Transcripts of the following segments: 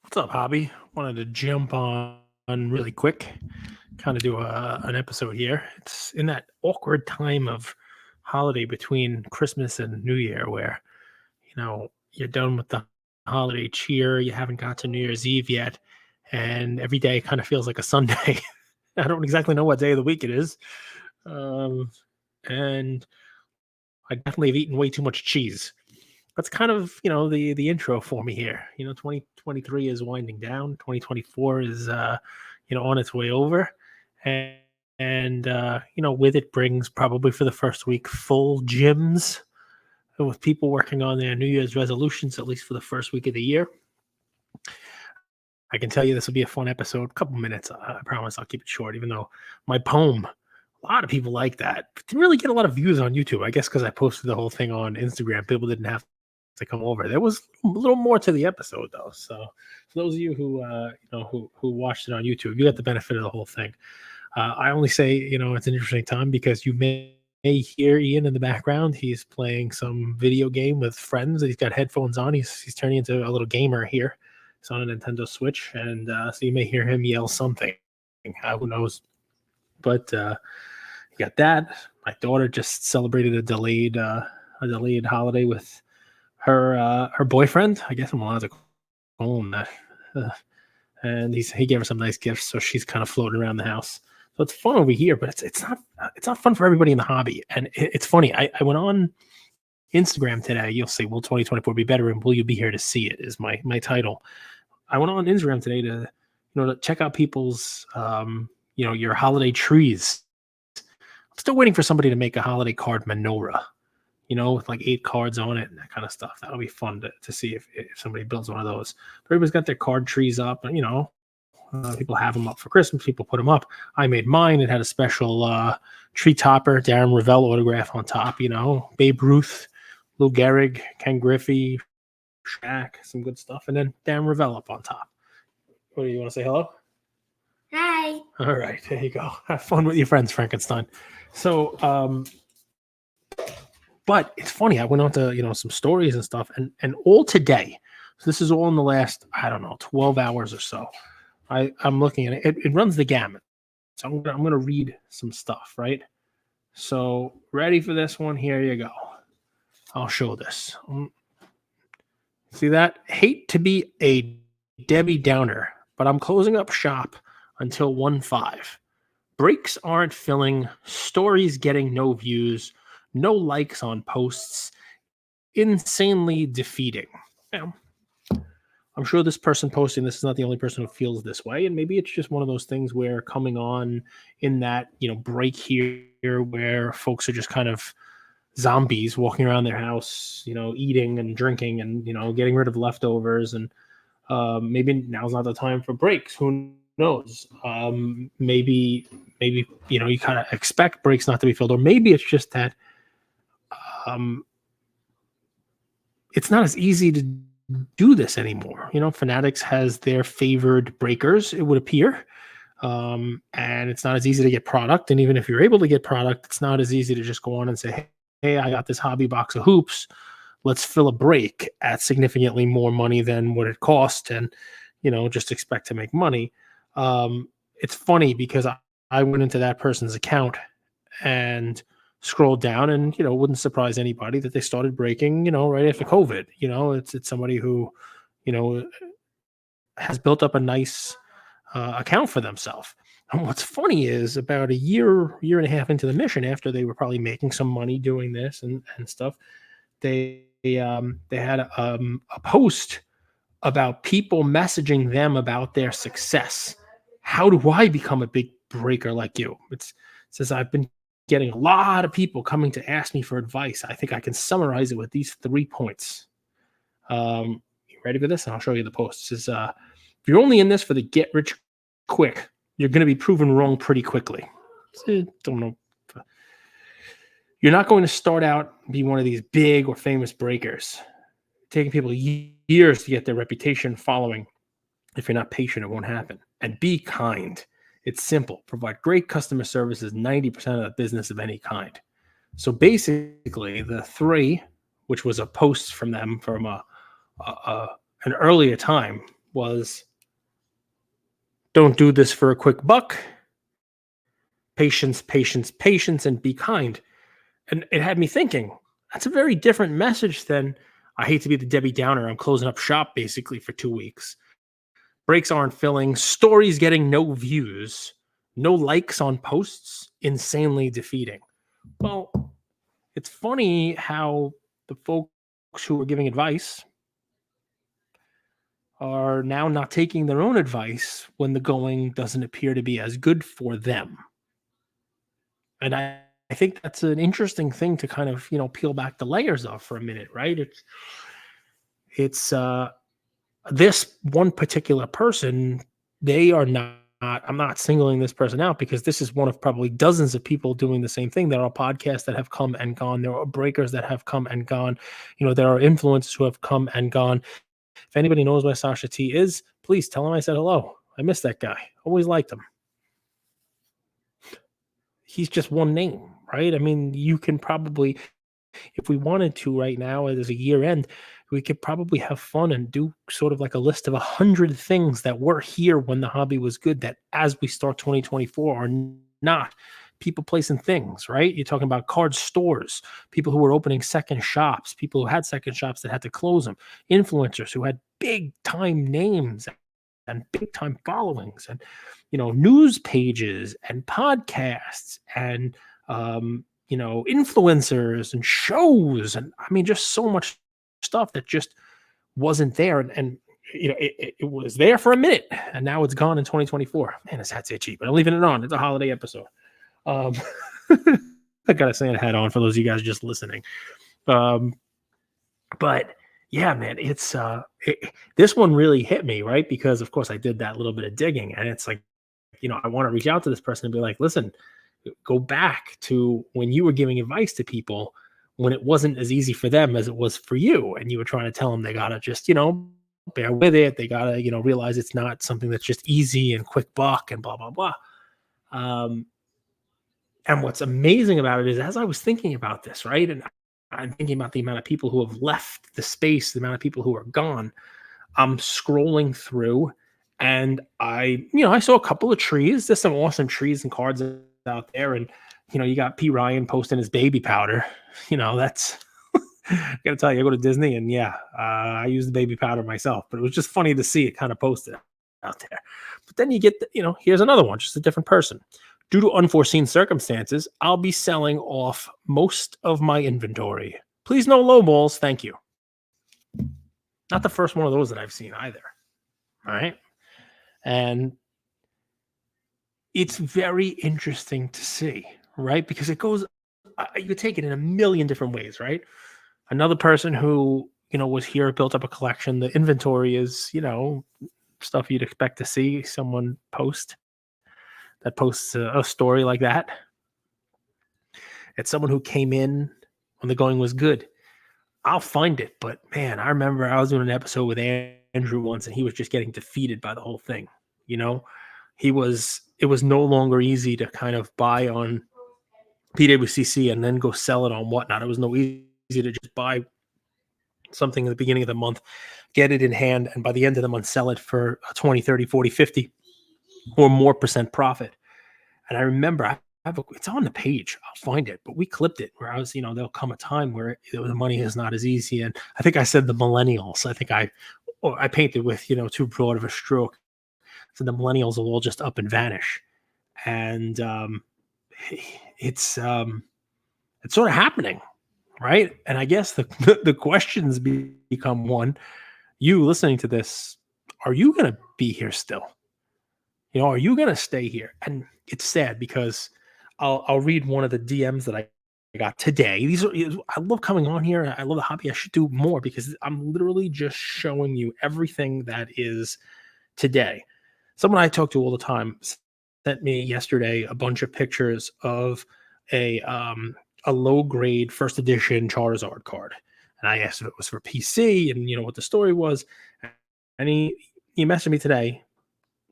What's up, Hobby? Wanted to jump on really quick, kind of do an episode here. It's in that awkward time of holiday between Christmas and New Year where, you're done with the holiday cheer. You haven't got to New Year's Eve yet. And every day kind of feels like a Sunday. I don't exactly know what day of the week it is. Um, and I definitely have eaten way too much cheese. That's kind of the intro for me here. 2023 is winding down. 2024 is on its way over, and with it brings probably for the first week full gyms with people working on their New Year's resolutions, at least for the first week of the year. I can tell you this will be a fun episode. A couple minutes, I promise. I'll keep it short, even though my poem, a lot of people like that. Didn't really get a lot of views on YouTube. I guess because I posted the whole thing on Instagram, people didn't have to come over. There was a little more to the episode though. So for those of you who who watched it on YouTube, you got the benefit of the whole thing. I only say it's an interesting time because you may hear Ian in the background. He's playing some video game with friends. He's got headphones on. He's turning into a little gamer here. He's on a Nintendo Switch, and so you may hear him yell something. Who knows? But you got that. My daughter just celebrated a delayed holiday with her boyfriend. I guess I'm allowed to call him that. And he gave her some nice gifts, so she's kind of floating around the house. So it's fun over here, but it's not fun for everybody in the hobby. And it's funny. I went on Instagram today. You'll see. Will 2024 be better? And will you be here to see it? Is my title. I went on Instagram today to check out people's your holiday trees. I'm still waiting for somebody to make a holiday card menorah, with like 8 cards on it and that kind of stuff. That'll be fun to see if somebody builds one of those. But everybody's got their card trees up, and people have them up for Christmas. People put them up. I made mine. It had a special tree topper, Darren Ravel autograph on top. Babe Ruth, Lou Gehrig, Ken Griffey, Shaq, some good stuff, and then Darren Ravel up on top. What do you want to say? Hello. Hi. All right, there you go. Have fun with your friends, Frankenstein. So, but it's funny. I went on to some stories and stuff, and all today. So this is all in the last 12 hours or so. I'm looking at it. It runs the gamut. So I'm gonna read some stuff, right? So ready for this one? Here you go. I'll show this. See that? Hate to be a Debbie Downer, but I'm closing up shop until 1-5. Breaks aren't filling. Stories getting no views. No likes on posts. Insanely defeating. I'm sure this person posting this is not the only person who feels this way. And maybe it's just one of those things where coming on in that, break here where folks are just kind of zombies walking around their house, eating and drinking and, getting rid of leftovers. And maybe now's not the time for breaks. Who knows? Maybe, you kind of expect breaks not to be filled, or maybe it's just that it's not as easy to do this anymore. Fanatics has their favored breakers, it would appear. And it's not as easy to get product. And even if you're able to get product, it's not as easy to just go on and say, hey, I got this hobby box of hoops. Let's fill a break at significantly more money than what it cost and, just expect to make money. It's funny because I went into that person's account and scrolled down, and it wouldn't surprise anybody that they started breaking right after COVID. It's somebody who has built up a nice account for themselves. And what's funny is about a year and a half into the mission, after they were probably making some money doing this and stuff, they had a post about people messaging them about their success. How do I become a big breaker like you? It says, I've been getting a lot of people coming to ask me for advice. I think I can summarize it with these 3 points. You ready for this? And I'll show you the post. It says, if you're only in this for the get rich quick, you're going to be proven wrong pretty quickly. Don't know. You're not going to start out and be one of these big or famous breakers. Taking people years to get their reputation following. If you're not patient, it won't happen. And be kind. It's simple. Provide great customer service is 90% of the business of any kind. So basically, the 3, which was a post from them from an earlier time, was don't do this for a quick buck. Patience, patience, patience, and be kind. And it had me thinking, that's a very different message than I hate to be the Debbie Downer. I'm closing up shop basically for 2 weeks. Breaks aren't filling, stories getting no views, no likes on posts, insanely defeating. Well, it's funny how the folks who are giving advice are now not taking their own advice when the going doesn't appear to be as good for them. And I think that's an interesting thing to kind of, peel back the layers of for a minute, right? It's this one particular person, they are not, I'm not singling this person out because this is one of probably dozens of people doing the same thing. There are podcasts that have come and gone. There are breakers that have come and gone. There are influencers who have come and gone. If anybody knows where Sasha T is, please tell him I said hello. I miss that guy. Always liked him. He's just one name, right? I mean, you can probably, if we wanted to right now as a year end, we could probably have fun and do sort of like a list of 100 things that were here when the hobby was good that as we start 2024 are not. People placing things, right? You're talking about card stores, people who were opening second shops, people who had second shops that had to close them, influencers who had big time names and big time followings, and news pages and podcasts and influencers and shows, and I mean just so much stuff that just wasn't there, and it was there for a minute and now it's gone in 2024. Man, this hat's itchy, but I'm leaving it on. It's a holiday episode. I got a Santa hat on for those of you guys just listening. But yeah, man, it's this one really hit me, right? Because of course I did that little bit of digging, and it's like, I want to reach out to this person and be like, listen, go back to when you were giving advice to people when it wasn't as easy for them as it was for you. And you were trying to tell them they got to just, bear with it. They got to, realize it's not something that's just easy and quick buck and blah, blah, blah. And what's amazing about it is as I was thinking about this, right? And I'm thinking about the amount of people who have left the space, the amount of people who are gone. I'm scrolling through and I saw a couple of trees. There's some awesome trees and cards out there. And, you got P. Ryan posting his baby powder. That's, I got to tell you, I go to Disney and I use the baby powder myself, but it was just funny to see it kind of posted out there. But then you get, here's another one, just a different person. Due to unforeseen circumstances, I'll be selling off most of my inventory. Please no low balls. Thank you. Not the first one of those that I've seen either. All right. And it's very interesting to see, right? Because it goes, you could take it in a million different ways, right? Another person who, was here, built up a collection. The inventory is, stuff you'd expect to see someone post that posts a story like that. It's someone who came in when the going was good. I'll find it, but man, I remember I was doing an episode with Andrew once and he was just getting defeated by the whole thing. It was no longer easy to kind of buy on THWC and then go sell it on whatnot. It was no easy to just buy something at the beginning of the month, get it in hand, and by the end of the month, sell it for 20, 30, 40, 50 or more % profit. And I remember it's on the page. I'll find it, but we clipped it where I was, there'll come a time where the money is not as easy. And I think I said the millennials. I think I painted with, too broad of a stroke. So the millennials will all just up and vanish. And it's sort of happening, right? And I guess the questions become one, you listening to this, are you going to be here still? Are you going to stay here? And it's sad because I'll read one of the DMs that I got today. I love coming on here. I love the hobby. I should do more because I'm literally just showing you everything that is today. Someone I talk to all the time sent me yesterday a bunch of pictures of a low grade first edition Charizard card. And I asked if it was for PC and what the story was. And he messaged me today,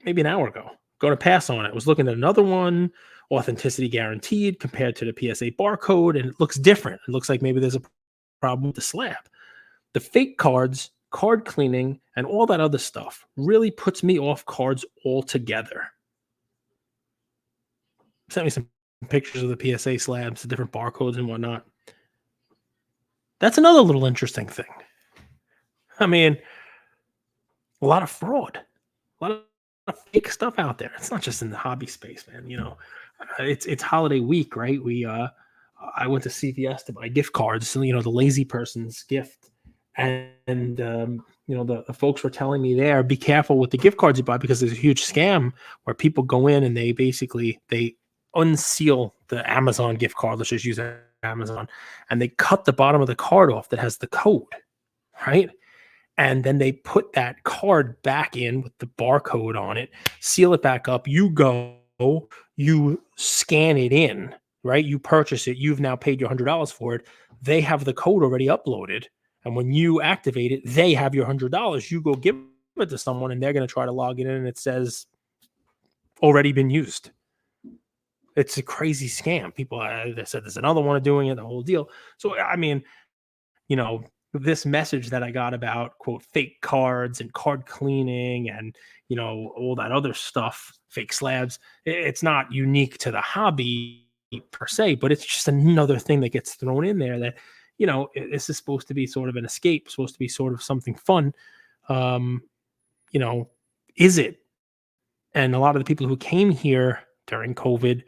maybe an hour ago, going to pass on it. Was looking at another one, authenticity guaranteed compared to the PSA barcode, and it looks different. It looks like maybe there's a problem with the slab. The fake cards card cleaning and all that other stuff really puts me off cards altogether. Sent me some pictures of the PSA slabs, the different barcodes and whatnot. That's another little interesting thing. I mean, a lot of fraud, a lot of fake stuff out there. It's not just in the hobby space, man. It's holiday week, right? I went to CVS to buy gift cards, so, the lazy person's gift, and the folks were telling me there, be careful with the gift cards you buy because there's a huge scam where people go in and they unseal the Amazon gift card. Let's just use Amazon, and they cut the bottom of the card off that has the code, right? And then they put that card back in with the barcode on it, seal it back up. You scan it in, right? You purchase it. You've now paid your $100 for it. They have the code already uploaded. And when you activate it, they have your $100. You go give it to someone and they're going to try to log it in and it says already been used. It's a crazy scam. People, they said there's another one doing it, the whole deal. So, I mean, this message that I got about, quote, fake cards and card cleaning and, all that other stuff, fake slabs, it's not unique to the hobby per se, but it's just another thing that gets thrown in there that, this is supposed to be sort of an escape, supposed to be sort of something fun. Is it? And a lot of the people who came here during COVID,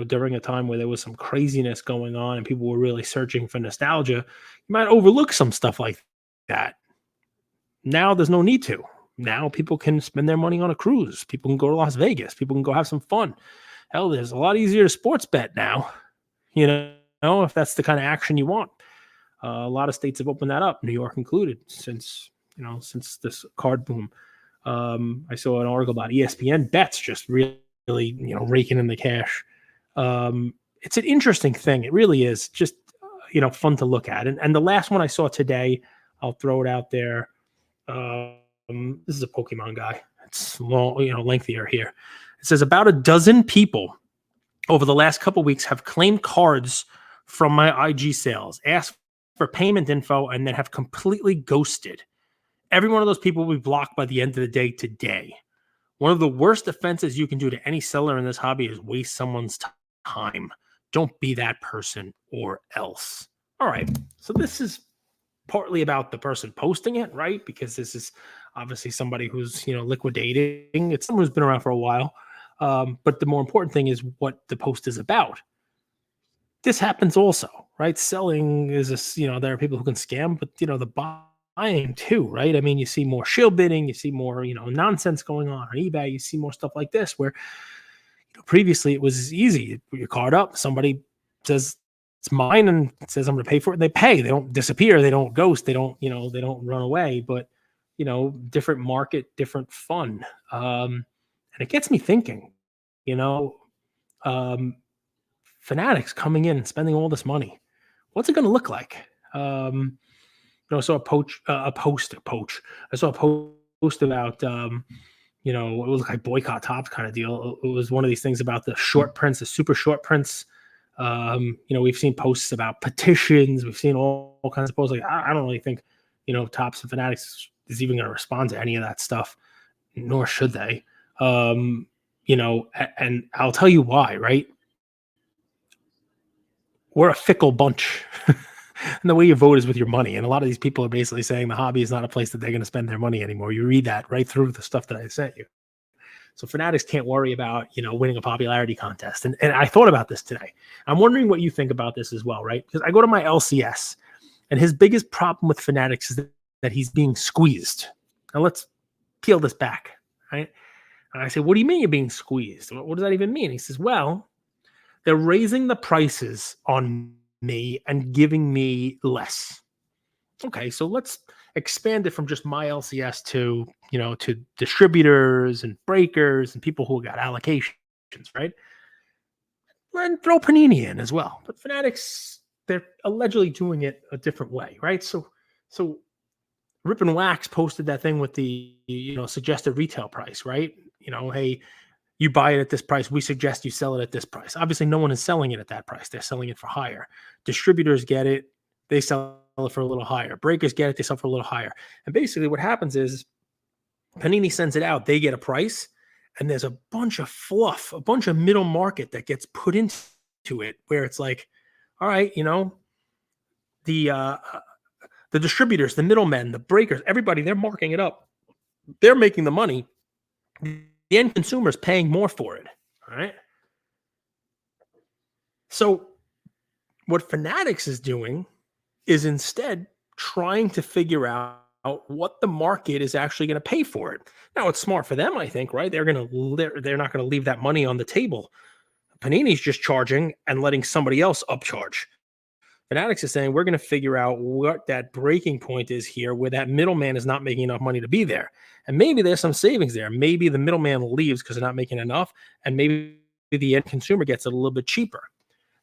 during a time where there was some craziness going on and people were really searching for nostalgia, you might overlook some stuff like that. Now there's no need to. Now people can spend their money on a cruise. People can go to Las Vegas. People can go have some fun. Hell, there's a lot easier to sports bet now, if that's the kind of action you want. A lot of states have opened that up, New York included, since this card boom. I saw an article about ESPN bets just really, raking in the cash. It's an interesting thing. It really is just, fun to look at. And the last one I saw today, I'll throw it out there. This is a Pokemon guy. It's long, lengthier here. It says about a dozen people over the last couple weeks have claimed cards from my IG sales, asked for payment info, and then have completely ghosted. Every one of those people will be blocked by the end of the day today. One of the worst offenses you can do to any seller in this hobby is waste someone's time. Don't be that person or else. All right. So this is partly about the person posting it, right? Because this is obviously somebody who's, liquidating. It's someone who's been around for a while. But the more important thing is what the post is about. This happens also, right? Selling is there are people who can scam, but the buying too, right? I mean, you see more shield bidding, you see more, nonsense going on eBay, you see more stuff like this where previously it was easy. You put your card up, somebody says it's mine and says I'm going to pay for it, and they pay. They don't disappear, they don't ghost, they don't run away, but different market, different fun. And it gets me thinking, Fanatics coming in and spending all this money. What's it going to look like? I saw a post. I saw a post about, it was like boycott Topps kind of deal. It was one of these things about the short prints, the super short prints. We've seen posts about petitions. We've seen all kinds of posts. Like, I don't really think, Topps and Fanatics is even going to respond to any of that stuff, nor should they. And I'll tell you why, right? We're a fickle bunch. And the way you vote is with your money. And a lot of these people are basically saying the hobby is not a place that they're going to spend their money anymore. You read that right through the stuff that I sent you. So Fanatics can't worry about, winning a popularity contest. And I thought about this today. I'm wondering what you think about this as well, right? Because I go to my LCS, and his biggest problem with Fanatics is that he's being squeezed. Now let's peel this back, right? And I say, what do you mean you're being squeezed? What does that even mean? He says, well, they're raising the prices on me and giving me less. Okay, so let's expand it from just my LCS to, to distributors and breakers and people who got allocations, right? And throw Panini in as well. But Fanatics, they're allegedly doing it a different way, right? So Rip and Wax posted that thing with the, suggested retail price, right? Hey, you buy it at this price, we suggest you sell it at this price. Obviously, no one is selling it at that price. They're selling it for higher. Distributors get it. they sell it for a little higher. Breakers get it, they sell for a little higher. And basically what happens is Panini sends it out, they get a price, and there's a bunch of fluff, a bunch of middle market that gets put into it where it's like, all right, the the distributors, the middlemen, the breakers, everybody, they're marking it up. They're making the money. The end consumer is paying more for it. All right. So what Fanatics is doing is instead trying to figure out what the market is actually going to pay for it. Now it's smart for them, I think, right? They're not going to leave that money on the table. Panini's just charging and letting somebody else upcharge. Fanatics is saying we're going to figure out what that breaking point is here, where that middleman is not making enough money to be there, and maybe there's some savings there. Maybe the middleman leaves because they're not making enough, and maybe the end consumer gets it a little bit cheaper.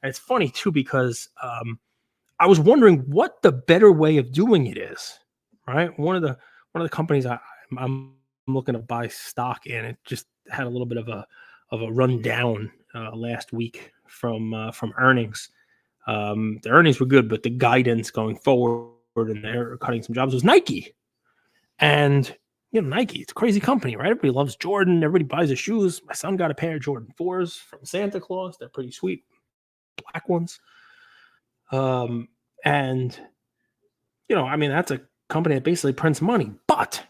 And it's funny too because I was wondering what the better way of doing it is. Right, one of the companies I'm looking to buy stock in, it just had a little bit of a rundown last week from earnings. The earnings were good, but the guidance going forward and they're cutting some jobs was Nike. And Nike, it's a crazy company, right? Everybody loves Jordan. Everybody buys his shoes. My son got a pair of Jordan 4s from Santa Claus. They're pretty sweet, black ones. And that's a company that basically prints money. But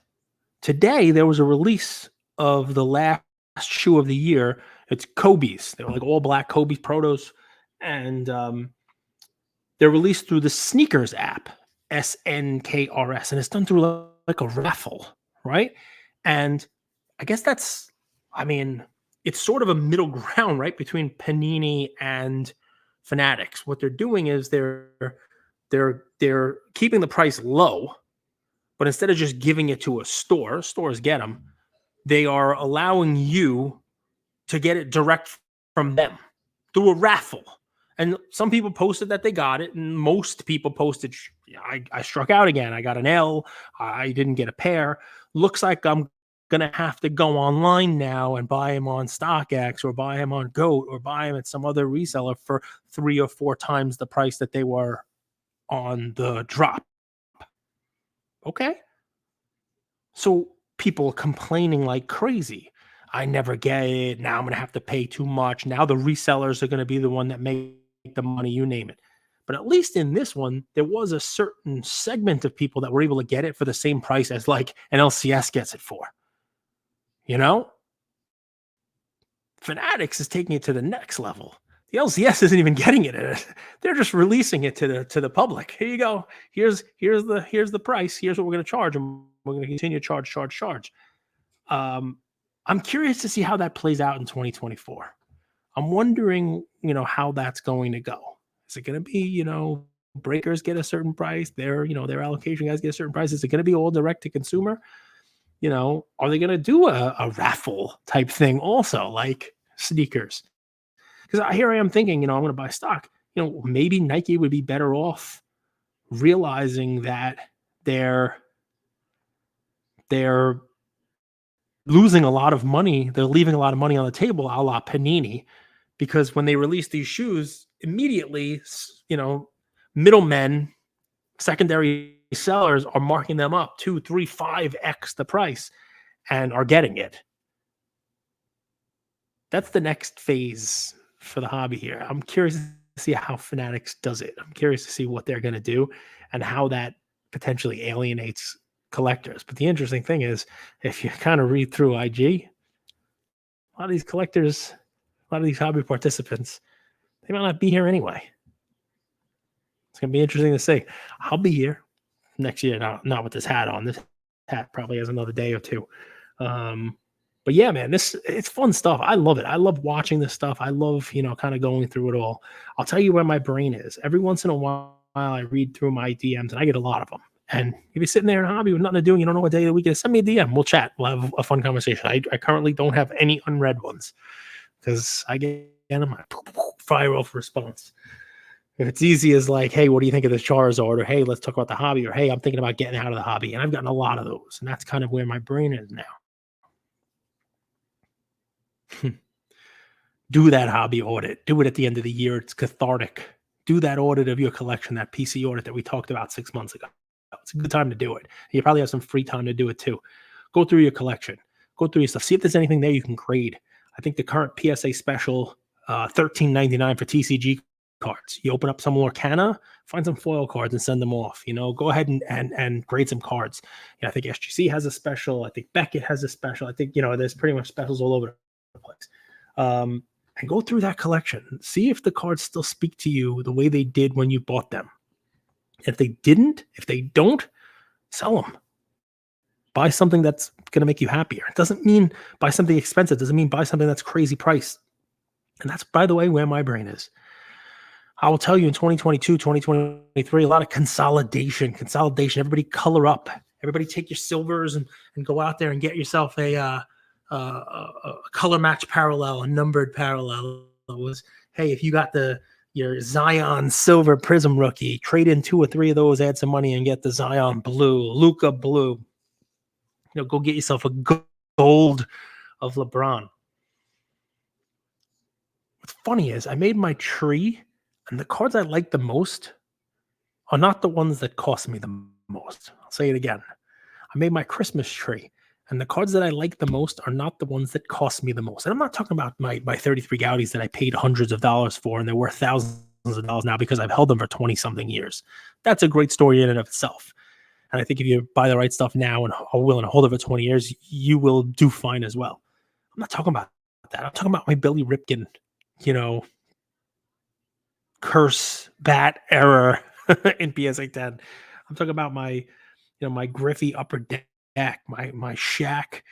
today there was a release of the last shoe of the year. It's Kobe's. They were like all black Kobe protos, and they're released through the Sneakers app, SNKRS, and it's done through like a raffle, right? And I guess it's sort of a middle ground, right, between Panini and Fanatics. What they're doing is they're keeping the price low, but instead of just giving it to a store, stores get them, they are allowing you to get it direct from them through a raffle. And some people posted that they got it, and most people posted, I struck out again. I got an L. I didn't get a pair. Looks like I'm going to have to go online now and buy them on StockX or buy them on GOAT or buy them at some other reseller for 3 or 4 times the price that they were on the drop. Okay. So people complaining like crazy. I never get it. Now I'm going to have to pay too much. Now the resellers are going to be the one that make the money, you name it. But at least in this one, there was a certain segment of people that were able to get it for the same price as like an LCS gets it for. Fanatics is taking it to the next level. The LCS isn't even getting it. They're just releasing it to the public. Here you go. Here's the price. Here's what we're going to charge, and we're going to continue to charge. I'm curious to see how that plays out in 2024. I'm wondering, how that's going to go. Is it going to be, breakers get a certain price, their allocation guys get a certain price? Is it going to be all direct to consumer? Are they going to do a raffle type thing also, like sneakers? Because here I am thinking, I'm going to buy stock. Maybe Nike would be better off realizing that they're losing a lot of money. They're leaving a lot of money on the table, a la Panini, because when they release these shoes, immediately, middlemen, secondary sellers are marking them up 2, 3, 5x the price and are getting it. That's the next phase for the hobby here. I'm curious to see how Fanatics does it. I'm curious to see what they're going to do and how that potentially alienates collectors. But the interesting thing is, if you kind of read through IG, a lot of these collectors, a lot of these hobby participants, they might not be here anyway. It's going to be interesting to see. I'll be here next year, not with this hat on. This hat probably has another day or two. But yeah, man, it's fun stuff. I love it. I love watching this stuff. I love, kind of going through it all. I'll tell you where my brain is. Every once in a while, I read through my DMs, and I get a lot of them. And if you're sitting there in a hobby with nothing to do and you don't know what day of the week it is, send me a DM. We'll chat. We'll have a fun conversation. I currently don't have any unread ones because I get them, I fire off response. If it's easy as like, hey, what do you think of this Charizard? Or hey, let's talk about the hobby. Or hey, I'm thinking about getting out of the hobby. And I've gotten a lot of those. And that's kind of where my brain is now. Do that hobby audit. Do it at the end of the year. It's cathartic. do that audit of your collection, that PC audit that we talked about 6 months ago. It's a good time to do it. You probably have some free time to do it too. Go through your collection, go through your stuff, see if there's anything there you can grade. I think the current PSA special, $13.99 for TCG cards. You open up some Lorcana, find some foil cards and send them off. Go ahead and grade some cards. I think SGC has a special. I think Beckett has a special. I think, there's pretty much specials all over the place. And go through that collection. See if the cards still speak to you the way they did when you bought them. If they don't, sell them. Buy something that's going to make you happier. It doesn't mean buy something expensive. It doesn't mean buy something that's crazy priced. And that's, by the way, where my brain is. I will tell you in 2022, 2023, a lot of consolidation. Everybody color up. Everybody take your silvers and go out there and get yourself a color match parallel, a numbered parallel. It was, hey, if you got your Zion silver prism rookie, trade in 2 or 3 of those, add some money and get the Zion blue, Luca blue. Go get yourself a gold of LeBron. What's funny is I made my tree, and the cards I like the most are not the ones that cost me the most. I'll say it again. I made my Christmas tree, and the cards that I like the most are not the ones that cost me the most. And I'm not talking about my 33 Gaudis that I paid hundreds of dollars for, and they're worth thousands of dollars now because I've held them for 20-something years. That's a great story in and of itself. And I think if you buy the right stuff now and are willing to hold it for 20 years, you will do fine as well. I'm not talking about that. I'm talking about my Billy Ripken, curse bat error in PSA 10. I'm talking about my Griffey upper deck, my Shaq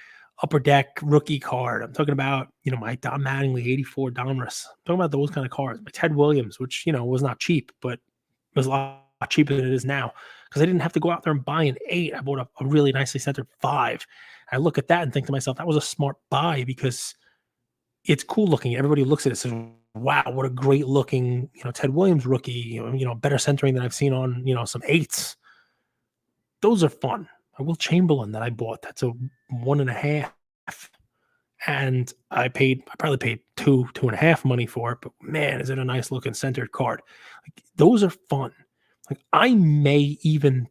upper deck rookie card. I'm talking about, my Don Mattingly 84 Donruss. I'm talking about those kind of cards. My Ted Williams, which, was not cheap, but was a lot cheaper than it is now because I didn't have to go out there and buy an 8. I bought a really nicely centered 5. I look at that and think to myself, that was a smart buy because it's cool looking. Everybody looks at it and says, wow, what a great looking, Ted Williams rookie, better centering than I've seen on, some 8s. Those are fun. A Will Chamberlain that I bought, that's a 1.5. And I probably paid 2.5 money for it, but man, is it a nice looking centered card. Like, those are fun. Like, I may even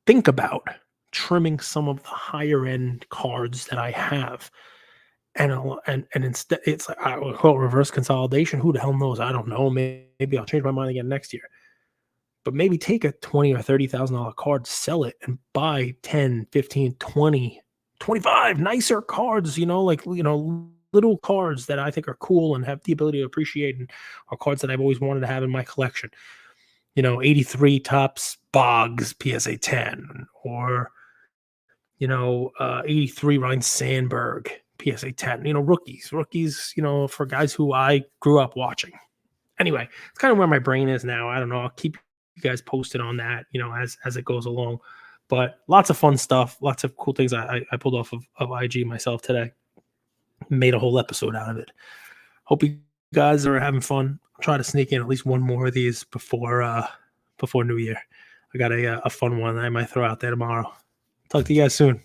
think about trimming some of the higher end cards that I have. And instead, it's like, I would call it reverse consolidation. Who the hell knows? I don't know. Maybe I'll change my mind again next year. But maybe take a $20,000 or $30,000 card, sell it, and buy 10, 15, 20, 25 nicer cards, little cards that I think are cool and have the ability to appreciate and are cards that I've always wanted to have in my collection. 83 Topps Boggs PSA 10 or, 83 Ryan Sandberg PSA 10, rookies, for guys who I grew up watching. Anyway, it's kind of where my brain is now. I don't know. I'll keep you guys posted on that, as it goes along. But lots of fun stuff, lots of cool things I pulled off of IG myself today. Made a whole episode out of it. Hope you guys are having fun. I'll try to sneak in at least one more of these before New Year. I got a fun one that I might throw out there tomorrow. Talk to you guys soon.